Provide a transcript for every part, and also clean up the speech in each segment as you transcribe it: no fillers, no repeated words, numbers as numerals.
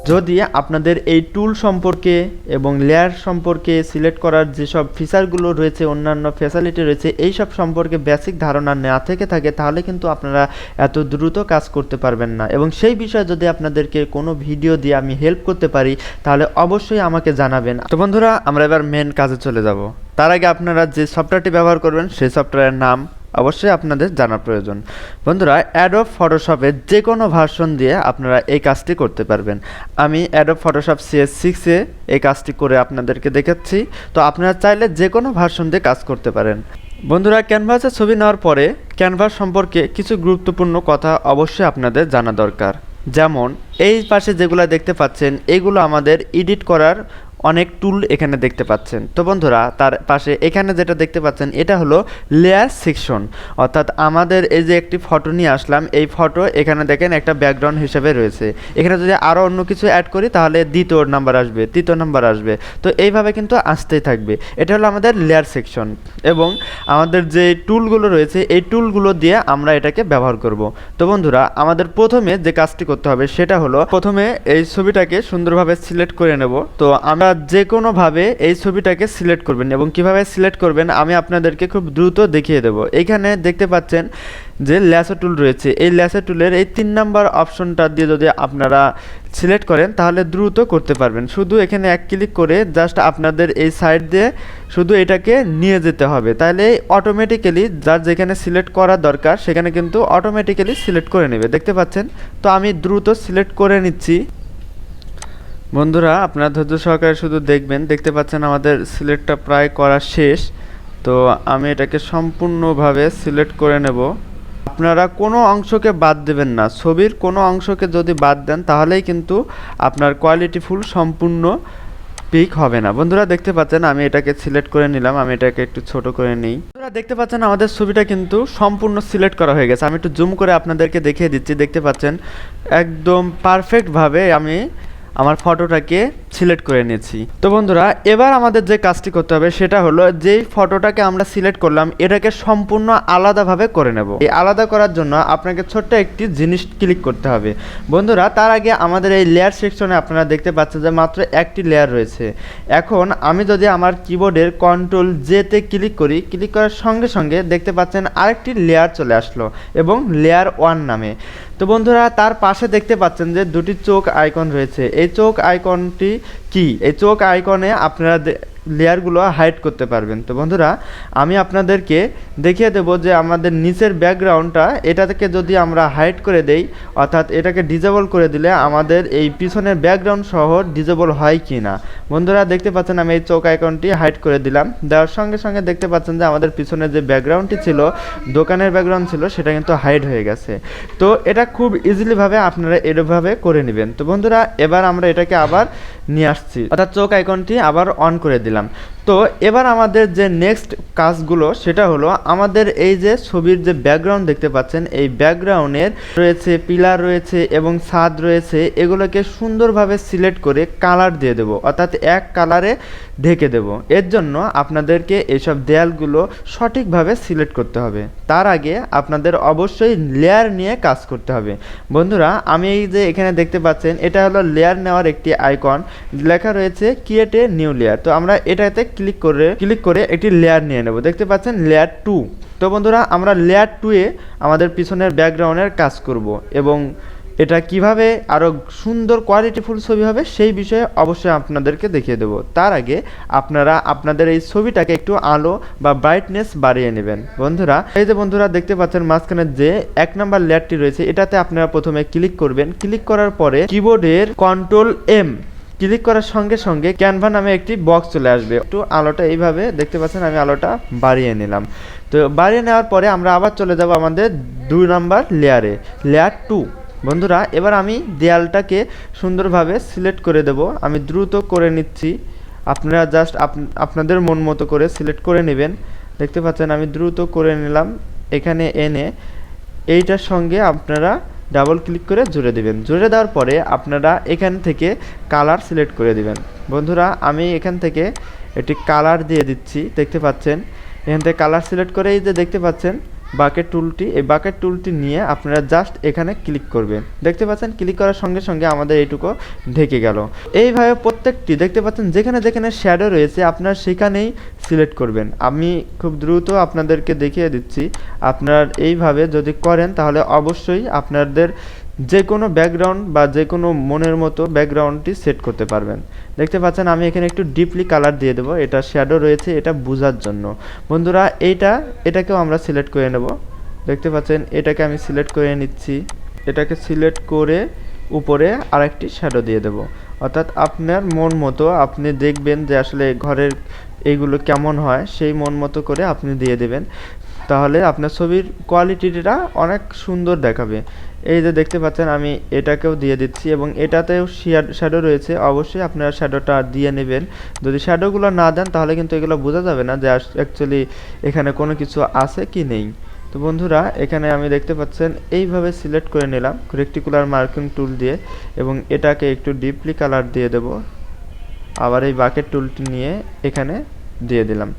যদি আপনাদের এই টুল সম্পর্কে এবং লেয়ার সম্পর্কে সিলেক্ট করার যেসব ফিচারগুলো রয়েছে, অন্যান্য ফ্যাসিলিটি রয়েছে, এই সব সম্পর্কে বেসিক ধারণা না থেকে থাকে, তাহলে কিন্তু আপনারা এত দ্রুত কাজ করতে পারবেন না। এবং সেই বিষয়ে যদি আপনাদেরকে কোনো ভিডিও দিয়ে আমি হেল্প করতে পারি, তাহলে অবশ্যই আমাকে জানাবেন। তো বন্ধুরা, আমরা এবার মেন কাজে চলে যাব। তার আগে আপনারা যে সফটওয়্যারটি ব্যবহার করবেন সেই সফটওয়্যারের নাম অবশ্যই আপনাদের জানা প্রয়োজন। বন্ধুরা, অ্যাডোব ফটোশপের যে কোনো ভার্সন দিয়ে আপনারা এই কাজটি করতে পারবেন। আমি অ্যাডোব ফটোশপ CS6-এ এই কাজটি করে আপনাদেরকে দেখাচ্ছি। তো আপনারা চাইলে যে কোনো ভার্সন দিয়ে কাজ করতে পারেন। বন্ধুরা, ক্যানভাসে ছবি নেওয়ার পরে ক্যানভাস সম্পর্কে কিছু গুরুত্বপূর্ণ কথা অবশ্যই আপনাদের জানা দরকার। যেমন এই পাশে যেগুলো দেখতে পাচ্ছেন, এগুলো আমাদের এডিট করার অনেক টুল এখানে দেখতে পাচ্ছেন। তো বন্ধুরা, তার পাশে এখানে যেটা দেখতে পাচ্ছেন, এটা হলো লেয়ার সেকশন। অর্থাৎ আমাদের এই যে একটি ফটো নিয়ে আসলাম, এই ফটো এখানে দেখেন একটা ব্যাকগ্রাউন্ড হিসেবে রয়েছে। এখানে যদি আরও অন্য কিছু অ্যাড করি তাহলে দ্বিতীয় নাম্বার আসবে, তৃতীয় নাম্বার আসবে। তো এইভাবে কিন্তু আসতেই থাকবে। এটা হলো আমাদের লেয়ার সেকশন। এবং আমাদের যে টুলগুলো রয়েছে, এই টুলগুলো দিয়ে আমরা এটাকে ব্যবহার করব। তো বন্ধুরা, আমাদের প্রথমে যে কাজটি করতে হবে সেটা হলো, প্রথমে এই ছবিটাকে সুন্দরভাবে সিলেক্ট করে নেব। তো আমরা যে কোনোভাবে এই ছবিটাকে সিলেক্ট করবেন এবং কিভাবে সিলেক্ট করবেন আমি আপনাদেরকে খুব দ্রুত দেখিয়ে দেব। এইখানে দেখতে পাচ্ছেন যে ল্যাসো টুল রয়েছে, এই ল্যাসো টুলের এই 3 নাম্বার অপশনটা দিয়ে যদি আপনারা সিলেক্ট করেন তাহলে দ্রুত করতে পারবেন। শুধু এখানে এক ক্লিক করে জাস্ট আপনাদের এই সাইড দিয়ে শুধু এটাকে নিয়ে যেতে হবে, তাহলে অটোমেটিক্যালি যার যেখানে সিলেক্ট করা দরকার সেখানে কিন্তু অটোমেটিক্যালি সিলেক্ট করে নেবে। দেখতে পাচ্ছেন? তো আমি দ্রুত সিলেক্ট করে নিচ্ছি। বন্ধুরা, আপনারা ধৈর্য সহকারে শুধু দেখবেন। দেখতে পাচ্ছেন আমাদের সিলেক্টটা প্রায় করা শেষ। তো আমি এটাকে সম্পূর্ণভাবে সিলেক্ট করে নেব। আপনারা কোনো অংশকে বাদ দেবেন না। ছবির কোনো অংশকে যদি বাদ দেন তাহলেই কিন্তু আপনার কোয়ালিটিফুল সম্পূর্ণ পিক হবে না। বন্ধুরা, দেখতে পাচ্ছেন আমি এটাকে সিলেক্ট করে নিলাম। আমি এটাকে একটু ছোট করে নিই। বন্ধুরা, দেখতে পাচ্ছেন আমাদের ছবিটা কিন্তু সম্পূর্ণ সিলেক্ট করা হয়ে গেছে। আমি একটু জুম করে আপনাদেরকে দেখিয়ে দিচ্ছি। দেখতে পাচ্ছেন একদম পারফেক্টভাবে আমি আমার ফটোটাকে সিলেক্ট করে নিয়েছি। তো বন্ধুরা, এবার আমাদের যে কাজটি করতে হবে সেটা হলো, যেই ফটোটাকে আমরা সিলেক্ট করলাম এটাকে সম্পূর্ণ আলাদাভাবে করে নেব। এই আলাদা করার জন্য আপনাকে ছোট্ট একটি জিনিস ক্লিক করতে হবে। বন্ধুরা, তার আগে আমাদের এই লেয়ার সেকশনে আপনারা দেখতে পাচ্ছেন যে মাত্র একটি লেয়ার রয়েছে। এখন আমি যদি আমার কিবোর্ডের Ctrl+J-তে ক্লিক করি, ক্লিক করার সঙ্গে সঙ্গে দেখতে পাচ্ছেন আরেকটি লেয়ার চলে আসলো এবং লেয়ার 1 নামে। তো বন্ধুরা, তার পাশে দেখতে পাচ্ছেন যে দুটি চোখ আইকন রয়েছে। এই চোখ আইকনটি কি? এই চোখ আইকনে আপনারা লেয়ারগুলো হাইড করতে পারবেন। তো বন্ধুরা, আমি আপনাদেরকে দেখিয়ে দেব যে আমাদের নিচের ব্যাকগ্রাউন্ডটা, এটাকে যদি আমরা হাইড করে দেই, অর্থাৎ এটাকে ডিজেবল করে দিলে আমাদের এই পিছনের ব্যাকগ্রাউন্ড সহ ডিজেবল হয় কি না। বন্ধুরা, দেখতে পাচ্ছেন আমি এই চোখ আইকনটি হাইড করে দিলাম। দেওয়ার সঙ্গে সঙ্গে দেখতে পাচ্ছেন যে আমাদের পিছনে যে ব্যাকগ্রাউন্ডটি ছিল, দোকানের ব্যাকগ্রাউন্ড ছিল, সেটা কিন্তু হাইড হয়ে গেছে। তো এটা খুব ইজিলিভাবে আপনারা এভাবে করে নেবেন। তো বন্ধুরা, এবার আমরা এটাকে আবার নিয়ে আসছি, অর্থাৎ চোখ আইকনটি আবার অন করে দিলাম। তো এবার আমাদের যে নেক্সট কাজগুলো সেটা হলো, আমাদের এই যে ছবির যে ব্যাকগ্রাউন্ড দেখতে পাচ্ছেন, এই ব্যাকগ্রাউন্ডের রয়েছে পিলার রয়েছে এবং ছাদ রয়েছে, এগুলোকে সুন্দরভাবে সিলেক্ট করে কালার দিয়ে দেব, অর্থাৎ এক কালারে ঢেকে দেব। এর জন্য আপনাদেরকে এইসব দেয়ালগুলো সঠিকভাবে সিলেক্ট করতে হবে। তার আগে আপনাদের অবশ্যই লেয়ার নিয়ে কাজ করতে হবে। বন্ধুরা, আমি এই যে এখানে দেখতে পাচ্ছেন, এটা হলো লেয়ার নেওয়ার একটি আইকন, লেখা রয়েছে ক্রিয়েট এ নিউ লেয়ার। তো আমরা এটাতে ক্লিক করে একটি লেয়ার নিয়ে নেব। দেখতে পাচ্ছেন লেয়ার 2। তো বন্ধুরা, আমরা লেয়ার 2-এ আমাদের পিছনের ব্যাকগ্রাউন্ডের কাজ করব এবং এটা কিভাবে আরও সুন্দর কোয়ালিটিফুল ছবি হবে সেই বিষয়ে অবশ্যই আপনাদেরকে দেখিয়ে দেবো। তার আগে আপনারা আপনাদের এই ছবিটাকে একটু আলো বা ব্রাইটনেস বাড়িয়ে নেবেন। বন্ধুরা, এই যে বন্ধুরা দেখতে পাচ্ছেন মাঝখানে যে 1 নাম্বার লেয়ারটি রয়েছে, এটাতে আপনারা প্রথমে ক্লিক করবেন। ক্লিক করার পরে কিবোর্ডের Ctrl+M ক্লিক করার সঙ্গে সঙ্গে ক্যানভা নামে একটি বক্স চলে আসবে। একটু আলোটা এইভাবে দেখতে পাচ্ছেন আমি আলোটা বাড়িয়ে নিলাম। তো বাড়িয়ে নেওয়ার পরে আমরা আবার চলে যাব আমাদের 2 নাম্বার লেয়ারে, লেয়ার 2। বন্ধুরা, এবার আমি দেয়ালটাকে সুন্দরভাবে সিলেক্ট করে দেব। আমি দ্রুত করে নিচ্ছি, আপনারা জাস্ট আপনাদের মন মতো করে সিলেক্ট করে নেবেন। দেখতে পাচ্ছেন আমি দ্রুত করে নিলাম। এখানে এনে এইটার সঙ্গে আপনারা ডাবল ক্লিক করে জুড়ে দিবেন। জুড়ে দেওয়ার পরে আপনারা এখান থেকে কালার সিলেক্ট করে দিবেন। বন্ধুরা, আমি এখান থেকে একটি কালার দিয়ে দিচ্ছি। দেখতে পাচ্ছেন এখান থেকে কালার সিলেক্ট করে এই যে দেখতে পাচ্ছেন বাকেট টুলটি, এই বাকেট টুলটি নিয়ে আপনারা জাস্ট এখানে ক্লিক করবেন। দেখতে পাচ্ছেন ক্লিক করার সঙ্গে সঙ্গে আমাদের এইটুকু ঢেকে গেল। এইভাবে প্রত্যেকটি দেখতে পাচ্ছেন যেখানে যেখানে শ্যাডো রয়েছে আপনারা সেখানেই সিলেক্ট করবেন। আমি খুব দ্রুত আপনাদেরকে দেখিয়ে দিচ্ছি। আপনারা এইভাবে যদি করেন তাহলে অবশ্যই আপনাদের যে কোনো ব্যাকগ্রাউন্ড বা যে কোনো মনের মতো ব্যাকগ্রাউন্ডটি সেট করতে পারবেন। দেখতে পাচ্ছেন আমি এখানে একটু ডিপলি কালার দিয়ে দেবো, এটা শ্যাডো রয়েছে এটা বোঝার জন্য। বন্ধুরা এটাকেও আমরা সিলেক্ট করে নেব। দেখতে পাচ্ছেন এটাকে আমি সিলেক্ট করে নিচ্ছি। এটাকে সিলেক্ট করে উপরে আরেকটি শ্যাডো দিয়ে দেব, অর্থাৎ আপনার মন মতো আপনি দেখবেন যে আসলে ঘরের এইগুলো কেমন হয়, সেই মন মতো করে আপনি দিয়ে দেবেন। তাহলে আপনার ছবির কোয়ালিটিটা অনেক সুন্দর দেখাবে। এই যে দেখতে পাচ্ছেন আমি এটাকেও দিয়ে দিচ্ছি এবং এটাতেও শ্যাডো রয়েছে, অবশ্যই আপনারা শ্যাডোটা দিয়ে নেবেন। যদি শ্যাডোগুলো না দেন তাহলে কিন্তু এগুলো বোঝা যাবে না যে অ্যাকচুয়ালি এখানে কোনো কিছু আছে কি নেই। তো বন্ধুরা এখানে আমি দেখতে পাচ্ছেন এইভাবে সিলেক্ট করে নিলাম রেক্টিকুলার মার্কিং টুল দিয়ে এবং এটাকে একটু ডিপলি কালার দিয়ে দেব। আবার এই বাকেট টুলটি নিয়ে এখানে দিয়ে দিলাম।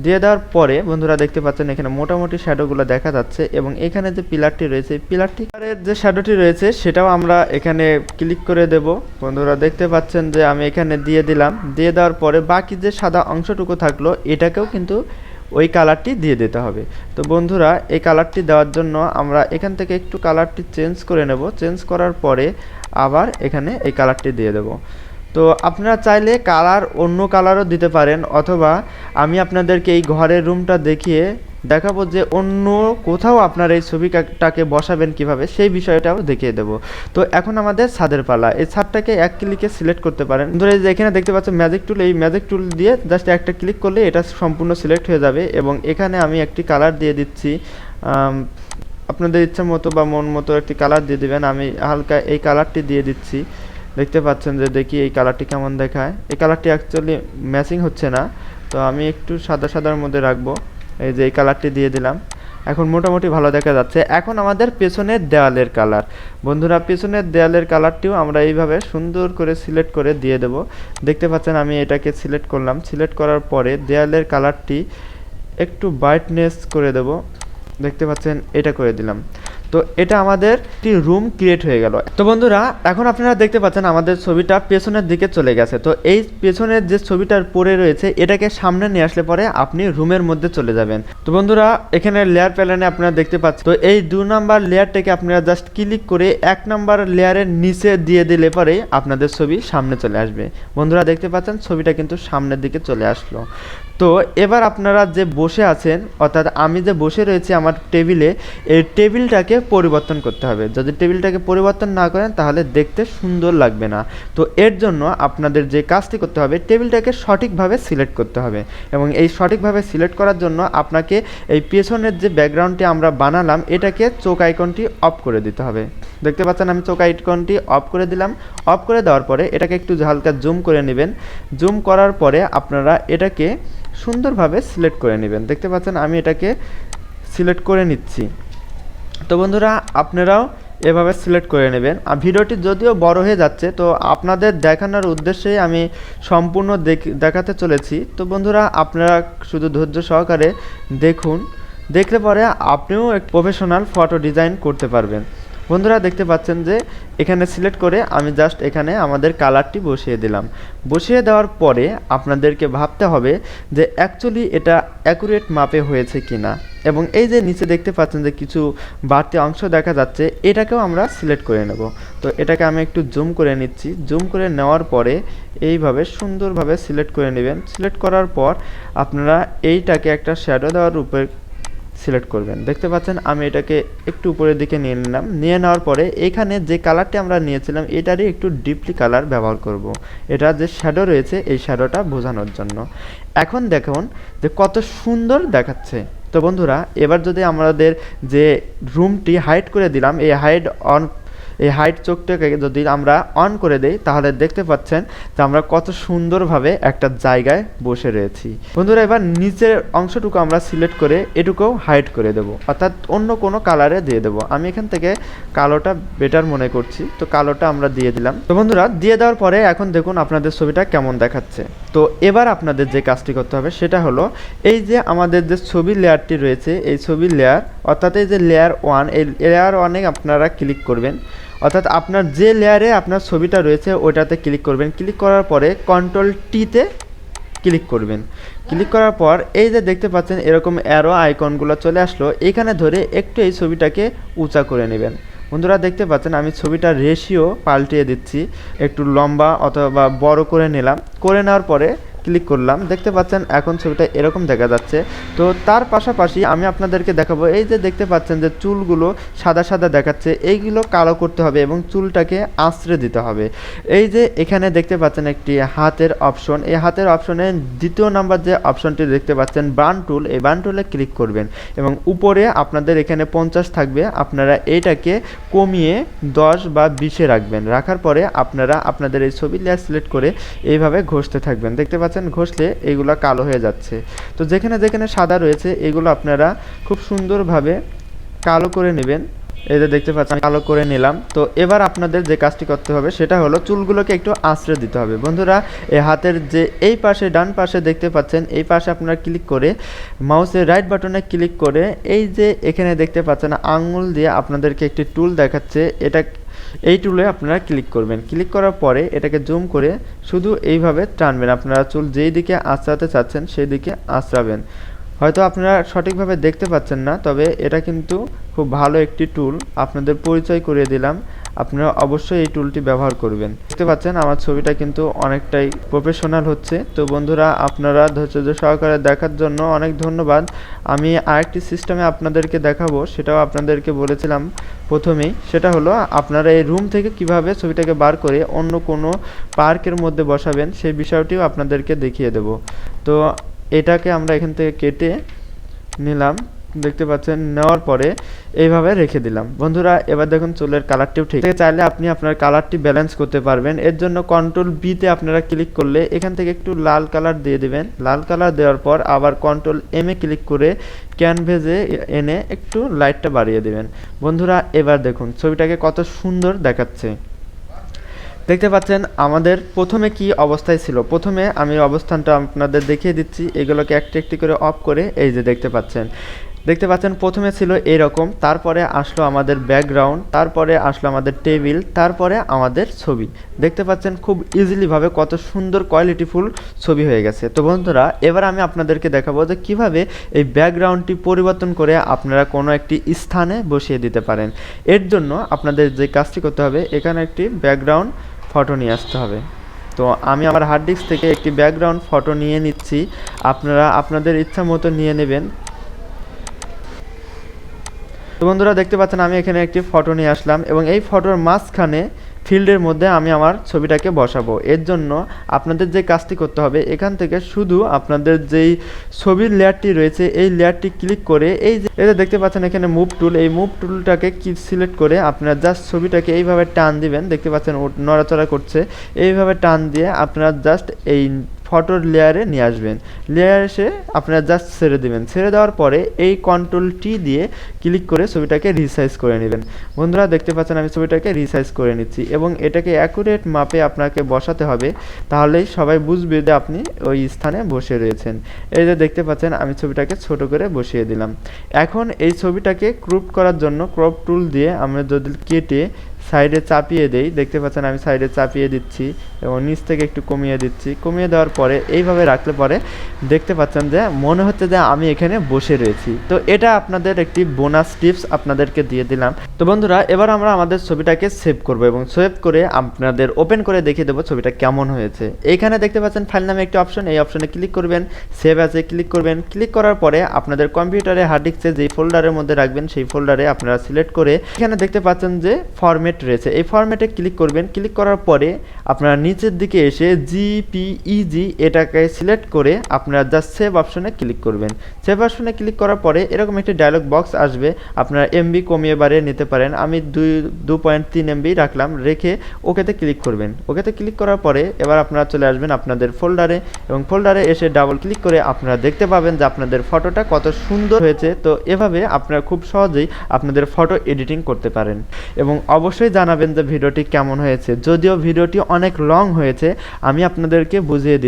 দিয়ে দেওয়ার পরে বন্ধুরা দেখতে পাচ্ছেন এখানে মোটামুটি শ্যাডোগুলো দেখা যাচ্ছে এবং এখানে যে পিলারটি রয়েছে পিলারটির যে শ্যাডোটি রয়েছে সেটাও আমরা এখানে ক্লিক করে দেব। বন্ধুরা দেখতে পাচ্ছেন যে আমি এখানে দিয়ে দিলাম। দিয়ে দেওয়ার পরে বাকি যে সাদা অংশটুকু থাকলো এটাকেও কিন্তু ওই কালারটি দিয়ে দিতে হবে। তো বন্ধুরা এই কালারটি দেওয়ার জন্য আমরা এখান থেকে একটু কালারটি চেঞ্জ করে নেব। চেঞ্জ করার পরে আবার এখানে এই কালারটি দিয়ে দেব। তো আপনারা চাইলে কালার অন্য কালারও দিতে পারেন, অথবা আমি আপনাদেরকে এই ঘরের রুমটা দেখিয়ে দেখাবো যে অন্য কোথাও আপনার এই ছবিটাকে বসাবেন কিভাবে, সেই বিষয়টাও দেখিয়ে দেবো। তো এখন আমাদের ছাদের পালা। এই ছাদটাকে এক ক্লিকে সিলেক্ট করতে পারেন। ধরে যে এখানে দেখতে পাচ্ছেন ম্যাজিক টুল, এই ম্যাজিক টুল দিয়ে জাস্ট একটা ক্লিক করলে এটা সম্পূর্ণ সিলেক্ট হয়ে যাবে এবং এখানে আমি একটি কালার দিয়ে দিচ্ছি। আপনাদের ইচ্ছা মতো বা মন মতো একটি কালার দিয়ে দিবেন। আমি হালকা এই কালারটি দিয়ে দিচ্ছি। দেখতে পাচ্ছেন যে দেখি এই কালারটি কেমন দেখায়। এই কালারটি অ্যাকচুয়ালি ম্যাচিং হচ্ছে না, তো আমি একটু সাদা সাদার মধ্যে রাখবো। এই যে এই কালারটি দিয়ে দিলাম, এখন মোটামুটি ভালো দেখা যাচ্ছে। এখন আমাদের পেছনের দেওয়ালের কালার। বন্ধুরা পেছনের দেওয়ালের কালারটিও আমরা এইভাবে সুন্দর করে সিলেক্ট করে দিয়ে দেব। দেখতে পাচ্ছেন আমি এটাকে সিলেক্ট করলাম। সিলেক্ট করার পরে দেওয়ালের কালারটি একটু ব্রাইটনেস করে দেব। দেখতে পাচ্ছেন এটা করে দিলাম। তো এটা আমাদের একটি রুম ক্রিয়েট হয়ে গেল। তো বন্ধুরা এখন আপনারা দেখতে পাচ্ছেন আমাদের ছবিটা পেছনের দিকে চলে গেছে। তো এই পেছনের যে ছবিটার পরে রয়েছে এটাকে সামনে নিয়ে আসলে পরে আপনি রুমের মধ্যে চলে যাবেন। তো বন্ধুরা এখানে লেয়ার প্যানেলে আপনারা দেখতে পাচ্ছেন, তো এই 2 নাম্বার লেয়ারটাকে আপনারা জাস্ট ক্লিক করে 1 নাম্বার লেয়ারের নিচে দিয়ে দিলে পরে আপনাদের ছবি সামনে চলে আসবে। বন্ধুরা দেখতে পাচ্ছেন ছবিটা কিন্তু সামনের দিকে চলে আসলো। তো এবার আপনারা যে বসে আছেন, অর্থাৎ আমি যে বসে রয়েছি আমার টেবিলে, এই টেবিলটাকে পরিবর্তন করতে হবে। যদি টেবিলটাকে পরিবর্তন না করেন তাহলে দেখতে সুন্দর লাগবে না। তো এর জন্য আপনাদের যে কাজটি করতে হবে, টেবিলটাকে সঠিকভাবে সিলেক্ট করতে হবে এবং এই সঠিকভাবে সিলেক্ট করার জন্য আপনাকে এই পেছনের যে ব্যাকগ্রাউন্ডটি আমরা বানালাম এটাকে চোখ আইকনটি অফ করে দিতে হবে। দেখতে পাচ্ছেন আমি চোখ আইকনটি অফ করে দিলাম। অফ করে দেওয়ার পরে এটাকে একটু হালকা জুম করে নেবেন। জুম করার পরে আপনারা এটাকে সুন্দরভাবে সিলেক্ট করে নেবেন। দেখতে পাচ্ছেন আমি এটাকে সিলেক্ট করে নিচ্ছি। তো বন্ধুরা আপনারাও এভাবে সিলেক্ট করে নেবেন। আর ভিডিওটি যদিও বড় হয়ে যাচ্ছে, তো আপনাদের দেখানোর উদ্দেশ্যেই আমি সম্পূর্ণ দেখাতে চলেছি। তো বন্ধুরা আপনারা শুধু ধৈর্য সহকারে দেখুন, দেখলে পরে আপনিও এক প্রফেশনাল ফটো ডিজাইন করতে পারবেন। বন্ধুরা দেখতে পাচ্ছেন যে এখানে সিলেক্ট করে আমি জাস্ট এখানে আমাদের কালারটি বসিয়ে দিলাম। বসিয়ে দেওয়ার পরে আপনাদেরকে ভাবতে হবে যে অ্যাকচুয়ালি এটা অ্যাকুরেট মাপে হয়েছে কিনা, এবং এই যে নিচে দেখতে পাচ্ছেন যে কিছু বাড়তি অংশ দেখা যাচ্ছে, এটাকেও আমরা সিলেক্ট করে নেব। তো এটাকে আমি একটু জুম করে নিচ্ছি। জুম করে নেওয়ার পরে এইভাবে সুন্দরভাবে সিলেক্ট করে নেবেন। সিলেক্ট করার পর আপনারা এইটাকে একটা শ্যাডো দেওয়ার উপরে সিলেক্ট করবেন। দেখতে পাচ্ছেন আমি এটাকে একটু উপরের দিকে নিয়ে নিলাম। নিয়ে নেওয়ার পরে এখানে যে কালারটি আমরা নিয়েছিলাম এটারই একটু ডিপলি কালার ব্যবহার করব। এটা যে শ্যাডো রয়েছে এই শ্যাডোটা বোঝানোর জন্য। এখন দেখুন যে কত সুন্দর দেখাচ্ছে। তো বন্ধুরা এবার যদি আমাদের যে রুমটি হাইড করে দিলাম, এই হাইড অন এই হাইট চোখটাকে যদি আমরা অন করে দেই তাহলে দেখতে পাচ্ছেন যে আমরা কত সুন্দরভাবে একটা জায়গায় বসে রয়েছি। বন্ধুরা এবার নিচের অংশটুকু আমরা সিলেক্ট করে এটুকুও হাইড করে দেব, অর্থাৎ অন্য কোনো কালারে দিয়ে দেব। আমি এখান থেকে কালোটা বেটার মনে করছি, তো কালোটা আমরা দিয়ে দিলাম। তো বন্ধুরা দিয়ে দেওয়ার পরে এখন দেখুন আপনাদের ছবিটা কেমন দেখাচ্ছে। তো এবার আপনাদের যে কাজটি করতে হবে সেটা হলো এই যে আমাদের যে ছবির লেয়ারটি রয়েছে, এই ছবির লেয়ার অর্থাৎ এই যে লেয়ার 1, এই লেয়ার 1-এ আপনারা ক্লিক করবেন, অর্থাৎ আপনার যে লেয়ারে আপনার ছবিটা রয়েছে ওটাতে ক্লিক করবেন। ক্লিক করার পরে কন্ট্রোল টিতে ক্লিক করবেন। ক্লিক করার পর এই যে দেখতে পাচ্ছেন এরকম অ্যারো আইকনগুলো চলে আসলো, এখানে ধরে একটু এই ছবিটাকে উঁচা করে নেবেন। বন্ধুরা দেখতে পাচ্ছেন আমি ছবিটার রেশিও পাল্টিয়ে দিচ্ছি, একটু লম্বা অথবা বড় করে নিলাম। করে নেওয়ার পরে ক্লিক করলাম, দেখতে পাচ্ছেন এখন ছবিটা এরকম দেখা যাচ্ছে। তো তার পাশাপাশি আমি আপনাদেরকে দেখাবো এই যে দেখতে পাচ্ছেন যে চুলগুলো সাদা সাদা দেখাচ্ছে, এইগুলো কালো করতে হবে এবং চুলটাকে আঁচড়ে দিতে হবে। এই যে এখানে দেখতে পাচ্ছেন একটি হাতের অপশন, এই হাতের অপশনে দ্বিতীয় নাম্বার যে অপশনটি দেখতে পাচ্ছেন বান টুল, এই বান টুলে ক্লিক করবেন এবং উপরে আপনাদের এখানে 50 থাকবে, আপনারা এইটাকে কমিয়ে 10 বা 20-এ রাখবেন। রাখার পরে আপনারা আপনাদের এই ছবি লেয়ার সিলেক্ট করে এইভাবে ঘষতে থাকবেন। দেখতে পাচ্ছেন ঘষলে এগুলো কালো হয়ে যাচ্ছে। তো যেখানে যেখানে সাদা রয়েছে এগুলো আপনারা খুব সুন্দরভাবে কালো করে নেবেন। এই যে দেখতে পাচ্ছেন কালো করে নিলাম। তো এবার আপনাদের যে কাজটি করতে হবে সেটা হলো চুলগুলোকে একটু আঁচড়ে দিতে হবে। বন্ধুরা এই হাতের যে এই পাশে ডান পাশে দেখতে পাচ্ছেন, এই পাশে আপনারা ক্লিক করে মাউসের রাইট বাটনে ক্লিক করে এই যে এখানে দেখতে পাচ্ছেন আঙুল দিয়ে আপনাদেরকে একটি টুল দেখাচ্ছে, এই টুলে আপনারা ক্লিক করবেন। ক্লিক করার পরে এটাকে জুম করে শুধু এইভাবে টানবেন। আপনারা চুল যেই দিকে আঁচড়াতে চাচ্ছেন সেই দিকে আঁচড়াবেন। হয়তো আপনারা সঠিকভাবে দেখতে পাচ্ছেন না, তবে এটা কিন্তু খুব ভালো একটি টুল, আপনাদের পরিচয় করিয়ে দিলাম। আপনারা অবশ্যই এই টুলটি ব্যবহার করবেন। দেখতে পাচ্ছেন আমার ছবিটা কিন্তু অনেকটাই প্রফেশনাল হচ্ছে। তো বন্ধুরা আপনারা ধৈর্য সহকারে দেখার জন্য অনেক ধন্যবাদ। আমি আরেকটি সিস্টেমে আপনাদেরকে দেখাবো, সেটাও আপনাদেরকে বলেছিলাম প্রথমেই, সেটা হলো আপনারা এই রুম থেকে কিভাবে ছবিটাকে বার করে অন্য কোনো পার্কের মধ্যে বসাবেন সেই বিষয়টিও আপনাদেরকে দেখিয়ে দেব। তো এটাকে আমরা এখান থেকে কেটে নিলাম, দেখতে পাচ্ছেন। নেওয়ার পরে এইভাবে রেখে দিলাম। বন্ধুরা এবার দেখুন চুলের কালারটিও ঠিক, চাইলে আপনি আপনার কালারটি ব্যালেন্স করতে পারবেন। এর জন্য কন্ট্রোল বিতে আপনারা ক্লিক করলে এখান থেকে একটু লাল কালার দিয়ে দিবেন। লাল কালার দেওয়ার পর আবার কন্ট্রোল এমে ক্লিক করে ক্যানভাসে এনে একটু লাইটটা বাড়িয়ে দিবেন। বন্ধুরা এবার দেখুন ছবিটাকে কত সুন্দর দেখাচ্ছে। দেখতে পাচ্ছেন আমাদের প্রথমে কি অবস্থায় ছিল, প্রথমে আমি অবস্থানটা আপনাদের দেখিয়ে দিচ্ছি। এগুলোকে একটি একটি করে অফ করে এই যে দেখতে পাচ্ছেন প্রথমে ছিল এরকম, তারপরে আসলো আমাদের ব্যাকগ্রাউন্ড, তারপরে আসলো আমাদের টেবিল, তারপরে আমাদের ছবি। দেখতে পাচ্ছেন খুব ইজিলিভাবে কত সুন্দর কোয়ালিটিফুল ছবি হয়ে গেছে। তো বন্ধুরা এবার আমি আপনাদেরকে দেখাবো যে কিভাবে এই ব্যাকগ্রাউন্ডটি পরিবর্তন করে আপনারা কোনো একটি স্থানে বসিয়ে দিতে পারেন। এর জন্য আপনাদের যে কাজটি করতে হবে, এখানে একটি ব্যাকগ্রাউন্ড ফটো নিয়ে আসতে হবে। তো আমি আমার হার্ড ডিস্ক থেকে একটি ব্যাকগ্রাউন্ড ফটো নিয়ে নিচ্ছি, আপনারা আপনাদের ইচ্ছা মতো নিয়ে নেবেন। তো বন্ধুরা দেখতে পাচ্ছেন আমি এখানে একটি ফটো নিয়ে আসলাম এবং এই ফটোর মাঝখানে ফিল্ডের মধ্যে আমি আমার ছবিটাকে বসাবো। এর জন্য আপনাদের যে কাজটি করতে হবে, এখান থেকে শুধু আপনাদের যেই ছবির লেয়ারটি রয়েছে এই লেয়ারটি ক্লিক করে এই যে দেখতে পাচ্ছেন এখানে মুভ টুল, এই মুভ টুলটাকে সিলেক্ট করে আপনারা জাস্ট ছবিটাকে এইভাবে টান দিবেন। দেখতে পাচ্ছেন নড়াচড়া করছে, এইভাবে টান দিয়ে আপনারা জাস্ট এই ফটোর লেয়ারে নিয়ে আসবেন। লেয়ার এসে আপনারা জাস্ট ছেড়ে দিবেন। ছেড়ে দেওয়ার পরে এই কন্ট্রোল টি দিয়ে ক্লিক করে ছবিটাকে রিসাইজ করে নেবেন। বন্ধুরা দেখতে পাচ্ছেন আমি ছবিটাকে রিসাইজ করে নিচ্ছি এবং এটাকে অ্যাকুরেট মাপে আপনাকে বসাতে হবে, তাহলেই সবাই বুঝবে যে আপনি ওই স্থানে বসে রয়েছেন। এই যে দেখতে পাচ্ছেন আমি ছবিটাকে ছোট করে বসিয়ে দিলাম। এখন এই ছবিটাকে ক্রপ করার জন্য ক্রপ টুল দিয়ে আমরা যদি কেটে সাইডে চাপিয়ে দেই, দেখতে পাচ্ছেন আমি সাইডে চাপিয়ে দিচ্ছি এবং নিচ থেকে একটু কমিয়ে দিচ্ছি। কমিয়ে দেওয়ার পরে এইভাবে রাখলে পরে দেখতে পাচ্ছেন যে মনে হচ্ছে যে আমি এখানে বসে রয়েছি। তো এটা আপনাদের একটি বোনাস টিপস আপনাদেরকে দিয়ে দিলাম। তো বন্ধুরা এবার আমরা আমাদের ছবিটাকে সেভ করব এবং সেভ করে আপনাদের ওপেন করে দেখিয়ে দেবো ছবিটা কেমন হয়েছে। এইখানে দেখতে পাচ্ছেন ফাইল নামে একটি অপশন, এই অপশনে ক্লিক করবেন, সেভ অ্যাজে ক্লিক করবেন। ক্লিক করার পরে আপনাদের কম্পিউটারে হার্ড ডিস্কে যেই ফোল্ডারের মধ্যে রাখবেন সেই ফোল্ডারে আপনারা সিলেক্ট করে এখানে দেখতে পাচ্ছেন যে ফরম্যাট ফরম্যাট রয়েছে, এই ফরম্যাটে ক্লিক করবেন। ক্লিক করার পরে আপনারা নিচের দিকে এসে জিপিইজি এটাকে সিলেক্ট করে আপনারা জাস্ট সেভ অপশনে ক্লিক করবেন। সেভ অপশনে ক্লিক করার পরে এরকম একটি ডায়লগ বক্স আসবে, আপনারা এমবি কমিয়ে বাড়িয়ে নিতে পারেন। আমি 2.3 এমবি রাখলাম, রেখে ওকেতে ক্লিক করবেন। ওকেতে ক্লিক করার পরে এবার আপনারা চলে আসবেন আপনাদের ফোল্ডারে, এবং ফোল্ডারে এসে ডাবল ক্লিক করে আপনারা দেখতে পাবেন যে আপনাদের ফটোটা কত সুন্দর হয়েছে। তো এভাবে আপনারা খুব সহজেই আপনাদের ফটো এডিটিং করতে পারেন, এবং অবশ্যই জানাবেন যে ভিডিওটি কেমন হয়েছে। যদিও ভিডিওটি অনেক লং হয়েছে, আমি আপনাদেরকে বুঝিয়ে দিয়েছি।